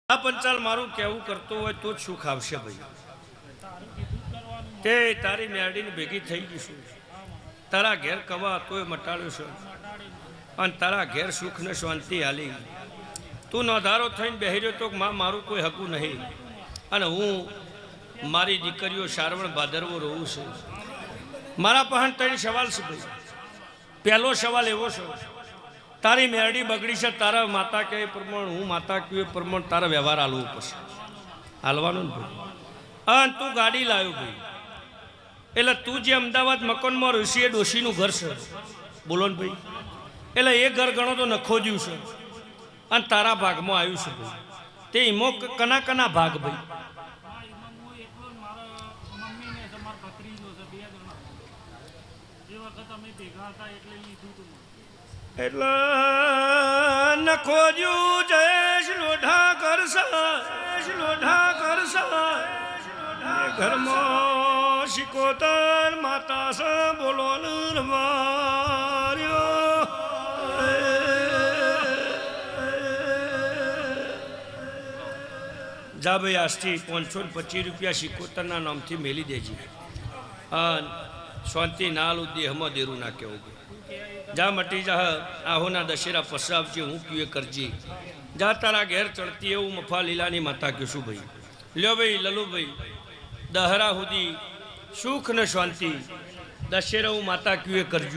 આ પંચાલ મારું કેવું કરતો હોય તો જ સુખ આવશે ભાઈ. તે તારી મેરડીની ભેગી થઈ ગઈશું, તારા ઘેર કવા તોય મટાડ્યું છે અને તારા ઘેર સુખ ને શાંતિ હાલી. તું નોધારો થઈને બેહી રહ્યો તો માં મારું કોઈ હકું નહીં અને હું મારી દીકરીઓ સારવણ ભાદરવો રહું છું. મારા પાસે ત્રણ સવાલ છે ભાઈ. પહેલો સવાલ એવો છે, તારી મેરડી બગડી છે, તારા માતા કહે પ્રમાણે હું માતા કહે પ્રમાણે તારા વ્યવહાર હાલવું પડશે. હાલવાનું ને ભાઈ. અને તું ગાડી લાવ્યો ભાઈ, એટલે તું જે અમદાવાદ મકાનમાં ઋષિ એ ડોશીનું ઘર છે, બોલો ને ભાઈ. એટલે એ ઘર ગણો તો નખોજ્યું છે અને તારા ભાગમાં આવ્યું છે ભાઈ. તે ઈમો કના કના ભાગ ભાઈ? એટલે નખોજ્યું જયેશ લોઢા કરશા ઘરમાં શિકોતર માતા સ બોલો માર્યો. જા ભાઈ આજથી 525 રૂપિયા શિકોતરના નામથી મેલી દેજે અને શાંતિ નાલ દેહમાં દેરું ના કેવું. જા મટી જા, આહોના દશેરા પસાવજે, હું પીએ કરજી. જા તારા ઘેર ચડતી એવું મફા લીલાની માતા કહેશું ભાઈ. લ્યો ભાઈ લલુભાઈ, દહરા સુધી સુખ ને શાંતિ, દશેરા હું માતા કીએ કરજો.